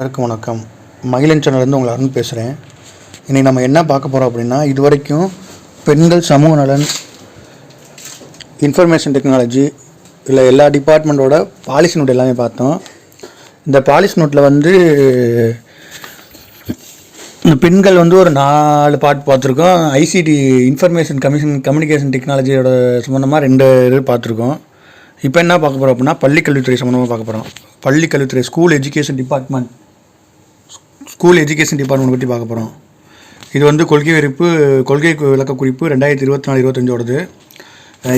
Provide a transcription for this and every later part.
எல்லாருக்கும் வணக்கம். மகிழன் சேனல்லேருந்து உங்களை அருண் பேசுகிறேன். இன்றைக்கி நம்ம என்ன பார்க்க போகிறோம் அப்படின்னா, இது வரைக்கும் பெண்கள் சமூக நலன், இன்ஃபர்மேஷன் டெக்னாலஜி இல்லை எல்லா டிபார்ட்மெண்ட்டோட பாலிசி நோட் எல்லாமே பார்த்தோம். இந்த பாலிசி நோட்டில் இந்த பெண்கள் ஒரு 4 பார்ட் பார்த்துருக்கோம். ஐசிடி இன்ஃபர்மேஷன் கம்யூனிகேஷன் டெக்னாலஜியோட சம்மந்தமாக 2 இது பார்த்துருக்கோம். இப்போ என்ன பார்க்க போகிறோம் அப்படின்னா, பள்ளிக்கல்வித்துறை சம்மந்தமாக பார்க்க போகிறோம். பள்ளிக்கல்வித்துறை ஸ்கூல் எஜுகேஷன் டிபார்ட்மெண்ட் பற்றி பார்க்க போகிறோம். இது கொள்கை விளக்க குறிப்பு 2024-25ஓடது.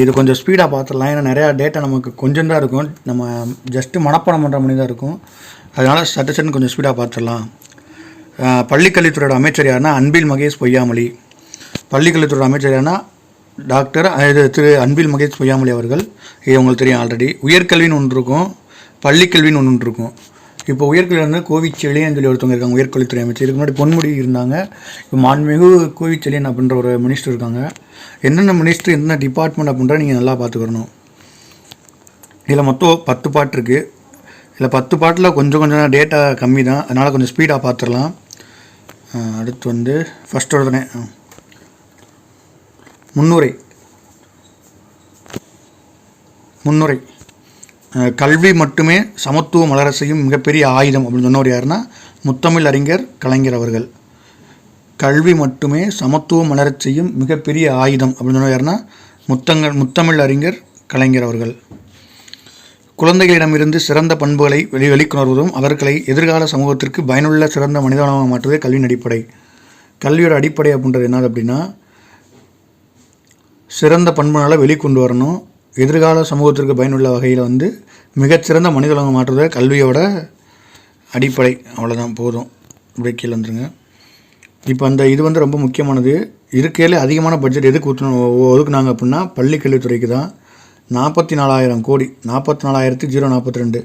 இது கொஞ்சம் ஸ்பீடாக பார்த்துடலாம். ஏன்னா நிறையா டேட்டா நமக்கு கொஞ்சம் தான் இருக்கும். நம்ம ஜஸ்ட்டு மனப்பாடம் பண்ணுற மணி தான் இருக்கும். அதனால் சட்டுன்னு கொஞ்சம் ஸ்பீடாக பார்த்துடலாம். பள்ளிக்கல்வித்துறையோட அமைச்சர் யாருன்னா அன்பில் மகேஷ் பொய்யாமொழி. பள்ளிக்கல்வித்துறையோட அமைச்சர் யாருன்னா டாக்டர் திரு அன்பில் மகேஷ் பொய்யாமொழி அவர்கள். இது உங்களுக்கு தெரியும் ஆல்ரெடி. உயர்கல்வின்னு ஒன்று இருக்கும், பள்ளிக்கல்வின்னு ஒன்று இருக்கும். இப்போ உயர்கல்வி கோவிச்செழியன் சொல்லி ஒருத்தவங்க இருக்காங்க, உயர்கல்வித்துறை அமைச்சர். இதுக்கு முன்னாடி பொன்முடி இருந்தாங்க. இப்போ மாண்புமிகு கோவிச்செழியன் அப்படின்ற ஒரு மினிஸ்டர் இருக்காங்க. என்னென்ன மினிஸ்டர் என்ன டிபார்ட்மெண்ட் அப்படின்ற நீங்கள் நல்லா பார்த்துக்கணும். இதில் மொத்தம் 10 பாட்டு இருக்குது. இதில் 10 பாட்டில் கொஞ்சம் டேட்டா கம்மி தான். அதனால் கொஞ்சம் ஸ்பீடாக பார்த்துடலாம். அடுத்து ஃபஸ்ட் உடனே முன்னுரை. கல்வி மட்டுமே சமத்துவம் மலர செய்யும் மிகப்பெரிய ஆயுதம் அப்படின்னு சொன்னவர் யாருன்னா முத்தமிழ் அறிஞர் கலைஞர் அவர்கள். கல்வி மட்டுமே சமத்துவம் மலரச் செய்யும் மிகப்பெரிய ஆயுதம் அப்படின்னு சொன்னவர் யாருன்னா முத்தமிழ் அறிஞர் கலைஞர் அவர்கள். குழந்தைகளிடமிருந்து சிறந்த பண்புகளை வெளிக்கொணர்வதும் அவர்களை எதிர்கால சமூகத்திற்கு பயனுள்ள சிறந்த மனிதனாக மாற்றுவதே கல்வியின் அடிப்படை. கல்வியோட அடிப்படை அப்படின்றது என்னது அப்படின்னா, சிறந்த பண்புகளை வெளிக்கொண்டு வரணும், எதிர்கால சமூகத்திற்கு பயனுள்ள வகையில் மிகச்சிறந்த மனிதனாக மாற்றுவதே கல்வியோட அடிப்படை. அவ்வளோதான், போதும். இப்படி கீழே வந்துருங்க. இப்போ இது ரொம்ப முக்கியமானது. இருக்கையில் அதிகமான பட்ஜெட் எதுக்கு ஒதுக்குனாங்க அப்படின்னா பள்ளிக்கல்வித்துறைக்கு தான். 44,000 கோடி, 44,042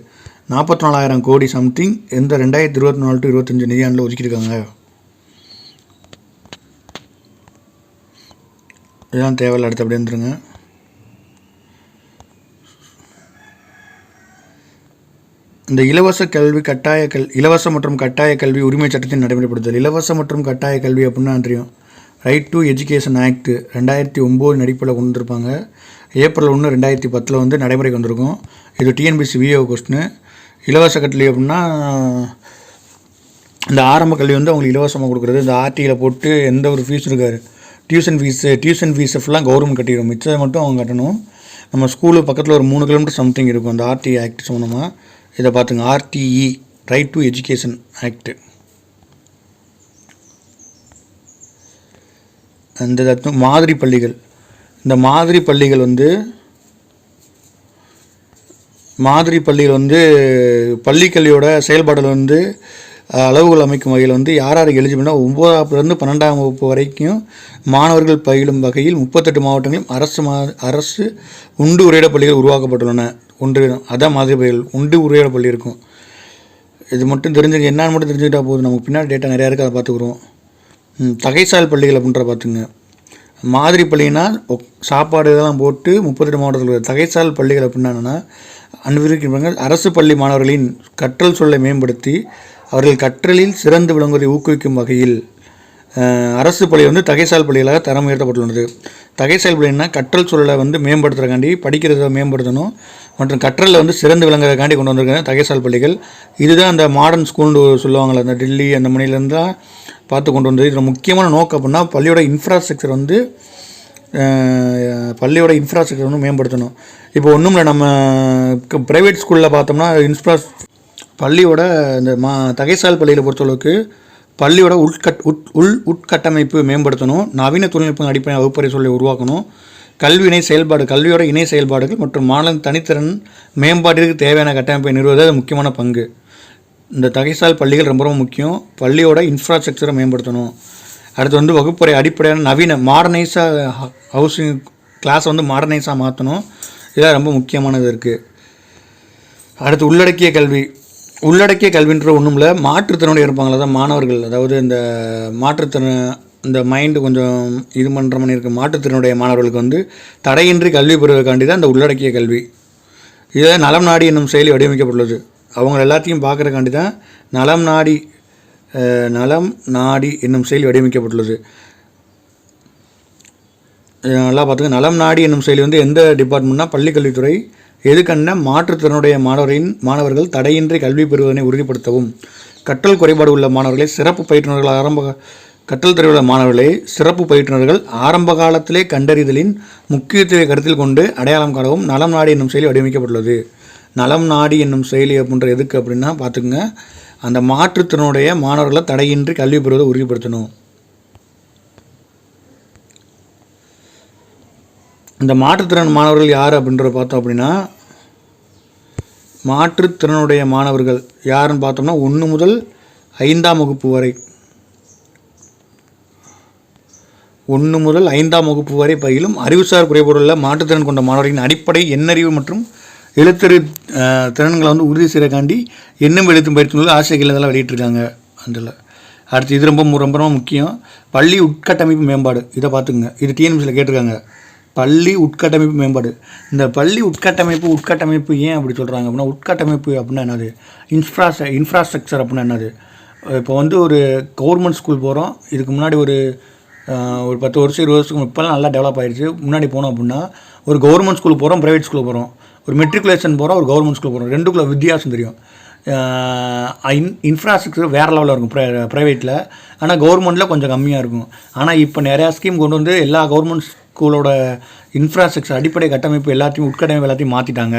44,000 கோடி சம்திங் எந்த 2024-25 நிதியாண்டில் ஒதுக்கியிருக்காங்க. இதுதான் தேவையில்லை. அடுத்து அப்படி வந்துருங்க. இந்த இலவச மற்றும் கட்டாய கல்வி உரிமை சட்டத்தின் நடைமுறைப்படுத்துதல். இலவச மற்றும் கட்டாய கல்வி அப்படின்னா தெரியும், ரைட் டு எஜுகேஷன் ஆக்ட் 2009 அடிப்படையில் கொண்டு வந்திருப்பாங்க. ஏப்ரல் 1, 2010 நடைமுறைக்கு வந்திருக்கும். இது டிஎன்பிசி விஓ கொஸ்டின். இலவச கல்வி அப்படின்னா இந்த ஆரம்ப கல்வி அவங்களுக்கு இலவசமாக கொடுக்குறது. இந்த ஆர்டியில் போட்டு எந்த ஒரு ஃபீஸ் இருக்காது. டியூஷன் ஃபீஸை ஃபுல்லாக கவர்மெண்ட் கட்டிடும், மிச்சத்தை மட்டும் அவங்க கட்டணும். நம்ம ஸ்கூலு பக்கத்தில் ஒரு 3 கிலோமீட்டர் சம்திங் இருக்கும். அந்த ஆர்டி ஆக்ட் சம்மந்தமாக இதை பார்த்துங்க. RTE, right to education act. அந்த மாதிரி பள்ளிகள். இந்த மாதிரி பள்ளிகள் பள்ளிக்கல்வியோட செயல்பாடுகள் அளவுகள் அமைக்கும் வகையில் யார் எலிஜிபிள்னா 9ஆம் 12ஆம் வகுப்பு வரைக்கும் மாணவர்கள் பயிலும் வகையில் 38 மாவட்டங்களிலும் அரசு உண்டு உரையிட பள்ளிகள் உருவாக்கப்பட்டுள்ளன. அதான் மாதிரி பள்ளிகள், உண்டு உரையிட பள்ளி இருக்கும். இது மட்டும் என்னன்னு மட்டும் தெரிஞ்சுக்கிட்டா போதும். நமக்கு பின்னாடி டேட்டா நிறையா இருக்குது, அதை பார்த்துக்குறோம். தகைசால் பள்ளிகள் அப்படின்ற பார்த்துங்க. மாதிரி பள்ளினா சாப்பாடு இதெல்லாம் போட்டு 38 மாவட்டத்தில். தகைசால் பள்ளிகள் அப்படின்னா என்னென்னா, அன்பிற்கின்ற அரசு பள்ளி மாணவர்களின் கற்றல் சொல்லை மேம்படுத்தி அவர்கள் கற்றலில் சிறந்து விளங்குவதை ஊக்குவிக்கும் வகையில் அரசு பள்ளி தகைசால் பள்ளிகளாக தரம் உயர்த்தப்பட்டுள்ளது. தகைசால் பள்ளின்னா கற்றல் சூழலை மேம்படுத்துறதுக்காண்டி, படிக்கிறத மேம்படுத்தணும் மற்றும் கற்றலில் சிறந்து விளங்குறதுக்காண்டி கொண்டு வந்திருக்காங்க தகைசால் பள்ளிகள். இதுதான் அந்த மாடர்ன் ஸ்கூல்னு சொல்லுவாங்கள்ல, அந்த டெல்லி அந்த மணிலேருந்து தான் பார்த்து கொண்டு வந்தது. இதில் முக்கியமான நோக்கம் அப்படின்னா பள்ளியோட இன்ஃப்ராஸ்ட்ரக்சர் மேம்படுத்தணும். இப்போ ஒன்றும் இல்லை, நம்ம ப்ரைவேட் ஸ்கூலில் பார்த்தோம்னா பள்ளியோட இந்த தகைசால் பள்ளியில் பொறுத்தளவுக்கு பள்ளியோட உட்கட்டமைப்பு மேம்படுத்தணும். நவீன தொழில்நுட்பம் அடிப்படை வகுப்பறை சொல்லை உருவாக்கணும். கல்வியோட இணை செயல்பாடுகள் மற்றும் மாணவன் தனித்திறன் மேம்பாட்டிற்கு தேவையான கட்டமைப்பை நிறுவுவது அது முக்கியமான பங்கு. இந்த தகைசால் பள்ளிகள் ரொம்ப ரொம்ப முக்கியம். பள்ளியோட இன்ஃப்ராஸ்ட்ரக்சரை மேம்படுத்தணும். அடுத்து வகுப்பறை அடிப்படையான நவீன மாடர்னைஸாக ஹவுசிங் கிளாஸை மாடர்னைஸாக மாற்றணும். இதெல்லாம் ரொம்ப முக்கியமானது இருக்குது. அடுத்து உள்ளடக்கிய கல்வின்ற ஒன்றும் இல்லை, மாற்றுத்திறனோடு இருப்பாங்களா தான் மாணவர்கள். அதாவது இந்த மைண்டு கொஞ்சம் இது பண்ணுற மாதிரி இருக்குது. மாற்றுத்திறனுடைய மாணவர்களுக்கு தடையின்றி கல்வி பெறுவதற்காண்டி தான் இந்த உள்ளடக்கிய கல்வி. இதில் நலம் நாடி என்னும் செயலி வடிவமைக்கப்பட்டுள்ளது. அவங்க எல்லாத்தையும் பார்க்குறக்காண்டி தான் நலம் நாடி என்னும் செயலி வடிவமைக்கப்பட்டுள்ளது. நல்லா பார்த்துங்க. நலம் நாடி என்னும் செயலி வந்து எந்த டிபார்ட்மெண்ட்னா பள்ளிக்கல்வித்துறை. எதுக்கண்ண மாற்றுத்திறனுடைய மாணவர்கள் தடையின்றி கல்வி பெறுவதனை உறுதிப்படுத்தவும், கற்றல் குறைபாடு உள்ள மாணவர்களை சிறப்பு பயிற்றுனர்கள் கற்றல் துறையுள்ள மாணவர்களை சிறப்பு பயிற்றுனர்கள் ஆரம்ப காலத்திலே கண்டறிதலின் முக்கியத்துவத்தை கருத்தில் கொண்டு அடையாளம் காணவும் நலம் நாடி என்னும் செயலி வடிவமைக்கப்பட்டுள்ளது. நலம் நாடி என்னும் செயலி அப்படின்ற எதுக்கு அப்படின்னா பார்த்துக்குங்க, அந்த மாற்றுத்திறனுடைய மாணவர்களை தடையின்றி கல்வி பெறுவதை உறுதிப்படுத்தணும். இந்த மாற்றுத்திறன் மாணவர்கள் யார் அப்படின்றத பார்த்தோம் அப்படின்னா, மாற்றுத்திறனுடைய மாணவர்கள் யாருன்னு பார்த்தோம்னா 1 முதல் 5ஆம் வகுப்பு வரை 1 முதல் 5ஆம் வகுப்பு வரை பயிலும் அறிவுசார் குறைபாடுள்ள மாற்றுத்திறன் கொண்ட மாணவர்களின் அடிப்படை எண்ணறிவு மற்றும் எழுத்தறிவு திறன்களை வந்து உறுதி செய்யக்காண்டி எண்ணும் எழுத்தும் பயிற்சி ஆசிரியர்கள் இதெல்லாம் வெளியிட்டிருக்காங்க. அதில் அடுத்து இது ரொம்ப ரொம்ப முக்கியம், பள்ளி உட்கட்டமைப்பு மேம்பாடு. இதை பார்த்துக்குங்க, இது டிஎன்பிசியில் கேட்டிருக்காங்க. பள்ளி உட்கட்டமைப்பு மேம்பாடு. இந்த பள்ளி உட்கட்டமைப்பு ஏன் அப்படி சொல்கிறாங்க அப்படின்னா, உட்கட்டமைப்பு அப்படின்னா என்னது, இன்ஃப்ராஸ்ட்ரக்சர் அப்படின்னா என்னது. இப்போ வந்து ஒரு கவர்மெண்ட் ஸ்கூல் போகிறோம், இதுக்கு முன்னாடி ஒரு 10 வருஷம் 20 வருஷத்துக்கு இப்போலாம் நல்லா டெவலப் ஆகிடுச்சு. முன்னாடி போனோம் அப்படின்னா ஒரு கவர்மெண்ட் ஸ்கூல் போகிறோம், ப்ரைவேட் ஸ்கூல் போகிறோம், ஒரு மெட்ரிகுலேஷன் போகிறோம், ஒரு கவர்மெண்ட் ஸ்கூல் போகிறோம், ரெண்டுக்குள்ள வித்தியாசம் தெரியும். இன்ஃப்ராஸ்ட்ரக்சர் வேறு லெவலில் இருக்கும் ப்ரைவேட்டில், ஆனால் கவர்மெண்ட்டில் கொஞ்சம் கம்மியாக இருக்கும். ஆனால் இப்போ நிறையா ஸ்கீம் கொண்டு வந்து எல்லா கவர்மெண்ட் ஸ்கூலோட இன்ஃப்ராஸ்ட்ரக்சர் அடிப்படை கட்டமைப்பு எல்லாத்தையும் உட்கட்டமைப்பு எல்லாத்தையும் மாற்றிட்டாங்க.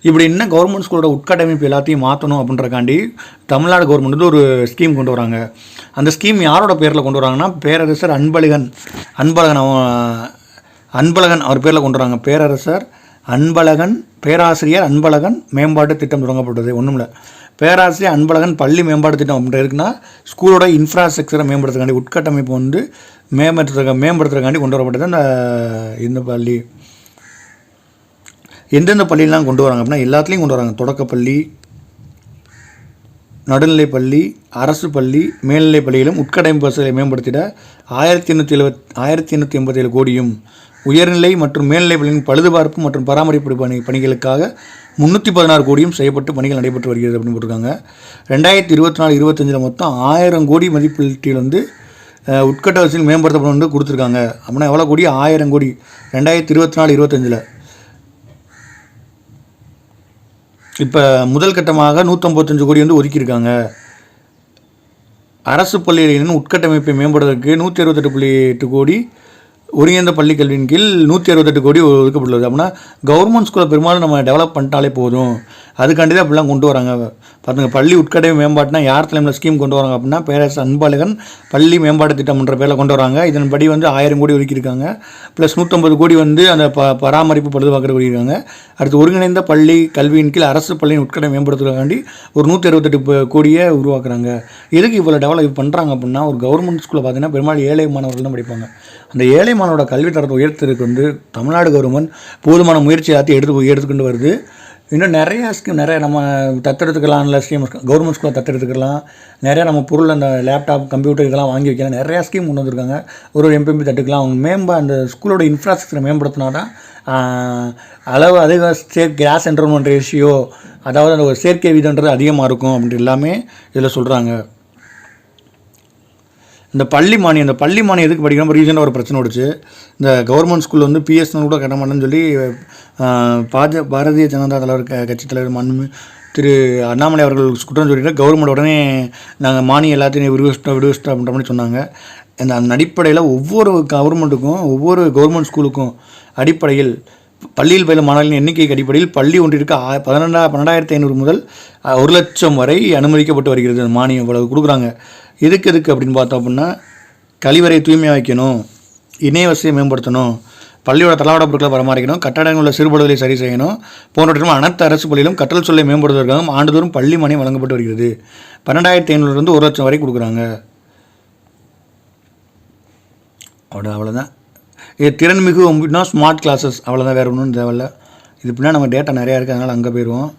இப்படி இன்னும் கவர்மெண்ட் ஸ்கூலோட உட்கட்டமைப்பு எல்லாத்தையும் மாற்றணும் அப்படின்றக்காண்டி தமிழ்நாடு கவர்மெண்ட் வந்து ஒரு ஸ்கீம் கொண்டு வராங்க. அந்த ஸ்கீம் யாரோட பேரில் கொண்டு வராங்கன்னா, பேரரசர் அன்பழகன் அவர் பேரில் கொண்டு வராங்க. பேராசிரியர் அன்பழகன் மேம்பாட்டு திட்டம் தொடங்கப்பட்டது. ஒன்றும் இல்லை, பேராசிரியர் அன்பழகன் பள்ளி மேம்பாட்டு திட்டம் அப்படின்ட்டு இருக்குன்னா, ஸ்கூலோட இன்ஃப்ராஸ்ட்ரக்சரை மேம்படுத்துறதுக்காண்டி உட்கட்டமைப்பு வந்து மேம்படுத்துறதுக்காண்டி கொண்டு வரப்பட்டது இந்த பள்ளி. எந்தெந்த பள்ளியெலாம் கொண்டு வராங்க அப்படின்னா, எல்லாத்துலேயும் கொண்டு வராங்க. தொடக்கப்பள்ளி, நடுநிலைப்பள்ளி, அரசு பள்ளி, மேல்நிலைப் பள்ளியிலும் உட்கட்டமைப்பு வசதிகளை மேம்படுத்திட 1887 கோடியும், உயர்நிலை மற்றும் மேல்நிலை பள்ளியின் பழுதுபார்ப்பு மற்றும் பராமரிப்பு பணிகளுக்காக 316 கோடியும் செய்யப்பட்டு பணிகள் நடைபெற்று வருகிறது அப்படின்னு போட்டிருக்காங்க. 2024-25 மொத்தம் 1000 கோடி மதிப்பீட்டில் வந்து உட்கட்ட வசதியில் மேம்படுத்தப்படும் வந்து கொடுத்துருக்காங்க. அப்படின்னா எவ்வளோ கோடி? 1000 கோடி 2024-25. இப்போ முதல் கட்டமாக 155 கோடி வந்து ஒதுக்கியிருக்காங்க. அரசு பள்ளிகளின் உட்கட்டமைப்பை மேம்படுவதற்கு 168.8 கோடி, ஒருங்கிணைந்த பள்ளி கல்வியின் கீழ் 168 கோடி ஒதுக்கப்பட்டுள்ளது. அப்படின்னா கவர்மெண்ட் ஸ்கூலை பெரும்பாலும் நம்ம டெவலப் பண்ணிட்டாலே போதும், அதுக்காண்டி தான் அப்படிலாம் கொண்டு வராங்க. பார்த்துங்க, பள்ளி உட்கட்டமைப்பு மேம்பாட்டுனா யார் தலைமையில் ஸ்கீம் கொண்டு வராங்க அப்படின்னா, பேரரசர் அன்பழகன் பள்ளி மேம்பாட்டு திட்டம்ன்ற பேரில் கொண்டு வராங்க. இதன்படி வந்து 1000 கோடி ஒதுக்கியிருக்காங்க. ப்ளஸ் 150 கோடி வந்து அந்த பராமரிப்பு பழுதுபார்க்க ஒதுக்கியிருக்காங்க. அடுத்து ஒருங்கிணைந்த பள்ளி கல்வியின் கீழ் அரசு பள்ளியின் உட்கட்டமைப்பு மேம்படுத்துறதுக்காண்டி ஒரு 168 கோடியை உருவாக்குறாங்க. எதுக்கு இவ்வளோ டெவலப் பண்ணுறாங்க அப்படின்னா, ஒரு கவர்மெண்ட் ஸ்கூலில் பார்த்தீங்கன்னா பெரும்பாலும் ஏழை மாணவர்கள் தான் படிப்பாங்க. அந்த ஏழை மாணவரோட கல்வி தரத்தை உயர்த்துறதுக்கு வந்து தமிழ்நாடு கவர்மெண்ட் போதுமான முயற்சி எல்லாத்தையும் எடுத்துக்கொண்டு வருது. இன்னும் நிறையா ஸ்கீம், நிறைய நம்ம தத்தெடுத்துக்கலாம், நல்ல ஸ்கீம் கவர்மெண்ட் ஸ்கூலில் தத்தெடுத்துக்கலாம். நிறையா நம்ம பொருள், அந்த லேப்டாப், கம்ப்யூட்டர் இதெல்லாம் வாங்கி வைக்கலாம். நிறையா ஸ்கீம் கொண்டு வந்திருக்காங்க. ஒரு எம்பிஎம்பி தட்டுக்கலாம். அவங்க அந்த ஸ்கூலோட இன்ஃப்ராஸ்ட்ரக்சரை மேம்படுத்தினா தான் அளவு அதிக கிராஸ் என்ரோல்மெண்ட் ரேஷியோ, அதாவது அந்த ஒரு சேர்க்கை வீதன்றது அதிகமாக இருக்கும் அப்படின்ட்டு எல்லாமே இதில் சொல்கிறாங்க. இந்த பள்ளி மானியம் எதுக்கு படிக்கணும்? ரீசெண்டாக ஒரு பிரச்சனை ஓடிச்சு. இந்த கவர்மெண்ட் ஸ்கூலில் வந்து பிஎஸ்என்எல் கூட கட்ட மாட்டேன்னு சொல்லி பாரதிய ஜனதா தலைவர் கட்சித் தலைவர் திரு அண்ணாமலை அவர்கள் குற்றம் சொல்லிட்டு கவர்மெண்ட் உடனே நாங்கள் மானியம் எல்லாத்தையும் விடுவிச்சிட்டோம் அப்படின்ற மாதிரி சொன்னாங்க. அந்த அடிப்படையில் ஒவ்வொரு கவர்மெண்ட்டுக்கும், ஒவ்வொரு கவர்மெண்ட் ஸ்கூலுக்கும் அடிப்படையில் பள்ளியில் பயிலும் மாணவர்களின் எண்ணிக்கைக்கு அடிப்படையில் பள்ளி ஒன்றிற்கு 12,500 முதல் 1 லட்சம் வரை அனுமதிக்கப்பட்டு வருகிறது. அந்த மானியம் இவ்வளவு கொடுக்குறாங்க. எதுக்கு அப்படின்னு பார்த்தோம் அப்படின்னா, கழிவறை தூய்மையாக வைக்கணும், இணைய வசதியை மேம்படுத்தணும், பள்ளியோட தளவாட பொருட்களை பராமரிக்கணும், கட்டடங்கள் உள்ள சிறுபடுதலை சரி செய்யணும் போன்றவற்றும் அனைத்து அரசு பள்ளியிலும் கற்றல் சொல்லை மேம்படுத்துவதற்காக ஆண்டுதோறும் பள்ளி மானியம் வழங்கப்பட்டு வருகிறது. 12,500 1 லட்சம் வரை கொடுக்குறாங்க. அவ்வளோதான். இது திறன்மிகு அப்படின்னா ஸ்மார்ட் கிளாஸஸ், அவ்வளோதான், வேறு ஒன்றும் தேவையில்ல. இது பின்னா நம்ம டேட்டா நிறையா இருக்குது, அதனால் அங்கே போயிடுவோம்.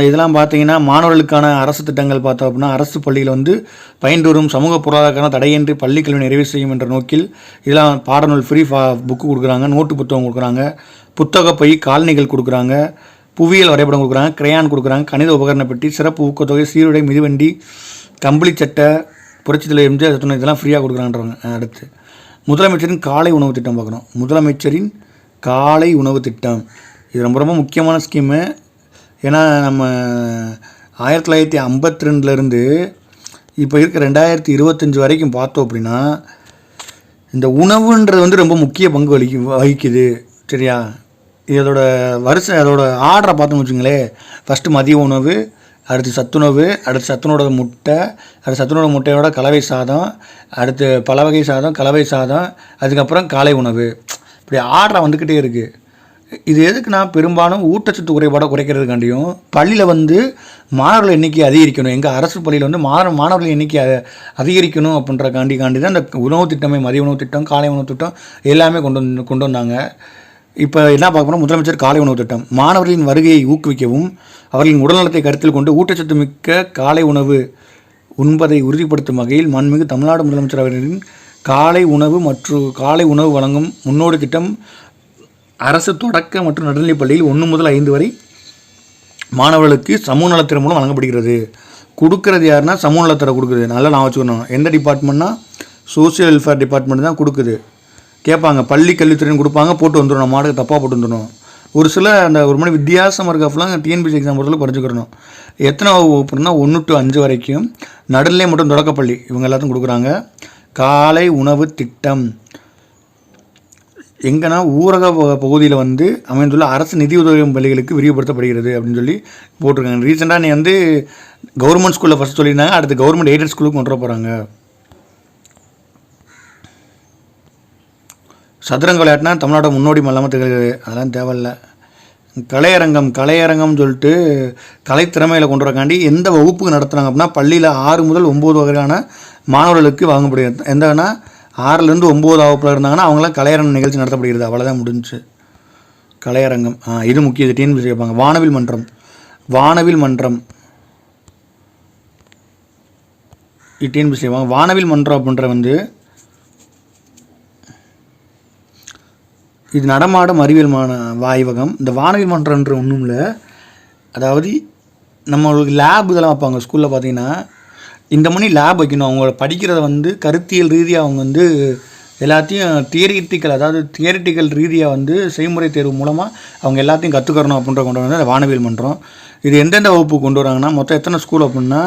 இதெல்லாம் பார்த்தீங்கன்னா மாணவர்களுக்கான அரசு திட்டங்கள் பார்த்தோம் அப்படின்னா, அரசு பள்ளியில் வந்து பயின்று வரும் சமூக பொருளாதார தடையின்றி பள்ளி கல்வி நிறைவு செய்யும் என்ற நோக்கில் இதெல்லாம் பாடநூல் ஃப்ரீ புக்கு கொடுக்குறாங்க, நோட்டு புத்தகம் கொடுக்குறாங்க, புத்தக பை காலணிகள் கொடுக்குறாங்க, புவியியல் வரைபடம் கொடுக்குறாங்க, கிரையான் கொடுக்குறாங்க, கணித உபகரண பெட்டி, சிறப்பு ஊக்கத்தொகை, சீருடை, மிதிவண்டி, கம்பளி சட்டை, புரட்சித்தலைவர் எம்ஜிஆர் துணை இதெல்லாம் ஃப்ரீயாக கொடுக்குறான்றவங்க. அடுத்து முதலமைச்சரின் காலை உணவு திட்டம் பார்க்குறோம். முதலமைச்சரின் காலை உணவு திட்டம் இது ரொம்ப ரொம்ப முக்கியமான ஸ்கீமு. ஏன்னா நம்ம 1952லேருந்து இப்போ இருக்க 2025 வரைக்கும் பார்த்தோம் அப்படின்னா இந்த உணவுன்றது வந்து ரொம்ப முக்கிய பங்கு வகிக்குது. சரியா? இதோட அதோட ஆர்டரை பார்த்தோம்னு வச்சுங்களேன். ஃபஸ்ட்டு மதிய உணவு, அடுத்து சத்துணவு, அடுத்து சத்துணவோட முட்டை, அடுத்து சத்துணவோட முட்டையோட கலவை சாதம், அடுத்து பல வகை சாதம், கலவை சாதம், அதுக்கப்புறம் காலை உணவு. இப்படி ஆர்டரை வந்துக்கிட்டே இருக்குது. இது எதுக்குன்னா பெரும்பாலும் ஊட்டச்சத்து குறைபாடாக குறைக்கிறதுக்காண்டியும் பள்ளியில் வந்து மாணவர்கள் எண்ணிக்கை அதிகரிக்கணும். எங்கள் அரசு பள்ளியில் வந்து மாணவர்கள் எண்ணிக்கை அதிகரிக்கணும் அப்படின்றக்காண்டி தான் இந்த உணவு திட்டமே, மதிய உணவு திட்டம், காலை உணவு திட்டம் எல்லாமே கொண்டு வந்தாங்க. இப்போ என்ன பார்க்க போனால் முதலமைச்சர் காலை உணவு திட்டம் மாணவர்களின் வருகையை ஊக்குவிக்கவும் அவர்களின் உடல்நலத்தை கருத்தில் கொண்டு ஊட்டச்சத்து மிக்க காலை உணவு உண்பதை உறுதிப்படுத்தும் வகையில் மாண்புமிகு தமிழ்நாடு முதலமைச்சர் அவர்களின் காலை உணவு வழங்கும் முன்னோடி திட்டம் அரசு தொடக்க மற்றும் நடுநிலைப் பள்ளியில் 1 முதல் 5 வரை மாணவர்களுக்கு சமூக நலத்துறை மூலம் வழங்கப்படுகிறது. கொடுக்கறது யாருன்னா சமூக நலத்துறை கொடுக்குது. நல்லா நான் வச்சுக்கணும். எந்த டிபார்ட்மெண்ட்னா சோசியல் வெல்ஃபேர் டிபார்ட்மெண்ட் தான் கொடுக்குது. கேட்பாங்க, பள்ளி கல்வித்துறைன்னு கொடுப்பாங்க, போட்டு வந்துடணும். மாடுக்கு தப்பாக போட்டு வந்துடணும். ஒரு சில அந்த ஒரு மணி வித்தியாசம் இருக்கப்பெல்லாம் டிஎன்பிசி எக்ஸாம் பொறுத்தவரை படிச்சுக்கிறணும். எத்தனை வகுப்புனா 1 to 5 வரைக்கும் நடுநிலை மற்றும் தொடக்கப்பள்ளி இவங்க எல்லாத்தையும் கொடுக்குறாங்க. காலை உணவு திட்டம் எங்கன்னா ஊரக பகுதியில் வந்து அமைந்துள்ள அரசு நிதியுதவி பள்ளிகளுக்கு விரிவுபடுத்தப்படுகிறது அப்படின்னு சொல்லி போட்டிருக்காங்க. ரீசெண்டாக நீ வந்து கவர்மெண்ட் ஸ்கூலில் ஃபஸ்ட் சொல்லியிருந்தாங்க, அடுத்து கவர்மெண்ட் எய்டட் ஸ்கூலுக்கு கொண்டு வர போகிறாங்க. சதுரங்க விளையாட்டுனா தமிழ்நாடு முன்னோடி மல்லாமல் திகழ்கிறது. அதெல்லாம் தேவையில்லை. கலையரங்கம்னு சொல்லிட்டு கலைத்திறமையில் கொண்டு வரக்காண்டி எந்த வகுப்புக்கு நடத்துகிறாங்க அப்படின்னா பள்ளியில் 6 முதல் 9 வகையான மாணவர்களுக்கு வாங்கப்படுகிறது. எந்தனா 6லேருந்து 9 வகுப்பில் இருந்தாங்கன்னா அவங்களாம் கலையரங்கம் நிகழ்ச்சி நடத்தப்படுகிறது. அவ்வளோதான் முடிஞ்சு. கலையரங்கம் இது முக்கியம். இது டிஎன்பிசி கேட்பாங்க. வானவில் மன்றம் இது டிஎன்பிசி செய்வாங்க. வானவில் மன்றம் அப்படின்ற வந்து இது நடமாடும் அறிவியல் ஆய்வகம். இந்த வானவில் மன்றம்ன்ற ஒன்றும் இல்லை. அதாவது நம்மளுக்கு லேப் இதெல்லாம் வைப்பாங்க ஸ்கூலில். பார்த்தீங்கன்னா இந்த மணி லேப் வைக்கணும். அவங்க படிக்கிறத வந்து கருத்தியல் ரீதியாக அவங்க வந்து எல்லாத்தையும் தியரிட்டிக்கல் ரீதியாக வந்து செய்முறை தேர்வு மூலமாக அவங்க எல்லாத்தையும் கற்றுக்கறணும் அப்படின்ற கொண்டு வந்து அந்த வானவியல் மன்றம். இது எந்தெந்த வகுப்பு கொண்டு வராங்கன்னா மொத்தம் எத்தனை ஸ்கூல் அப்படின்னா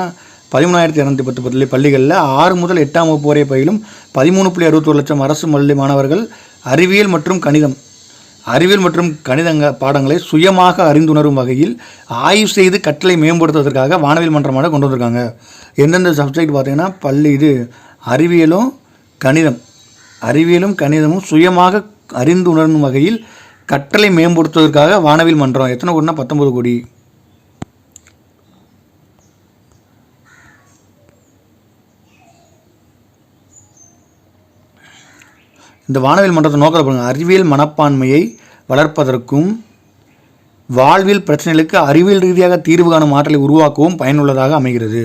13,210 பள்ளிகளில் 6 முதல் 8ஆம் வகுப்பு வரை பயிலும் 13.61 லட்சம் அரசு பள்ளி மாணவர்கள் அறிவியல் மற்றும் கணித பாடங்களை சுயமாக அறிந்துணரும் வகையில் ஆய்வு செய்து கற்றலை மேம்படுத்துவதற்காக வானவில் மன்றமாக கொண்டு வந்திருக்காங்க. எந்தெந்த சப்ஜெக்ட் பார்த்தீங்கன்னா இது அறிவியலும் கணிதமும் சுயமாக அறிந்து உணரும் வகையில் கற்றலை மேம்படுத்துவதற்காக வானவில் மன்றம். எத்தனை கோடினா 19 கோடி. இந்த வானவில் மன்றத்தை நோக்கத்தை பாருங்க. அறிவியல் மனப்பான்மையை வளர்ப்பதற்கும் வாழ்வியல் பிரச்சனைகளுக்கு அறிவியல் ரீதியாக தீர்வு காணும் ஆற்றலை உருவாக்கவும் பயனுள்ளதாக அமைகிறது.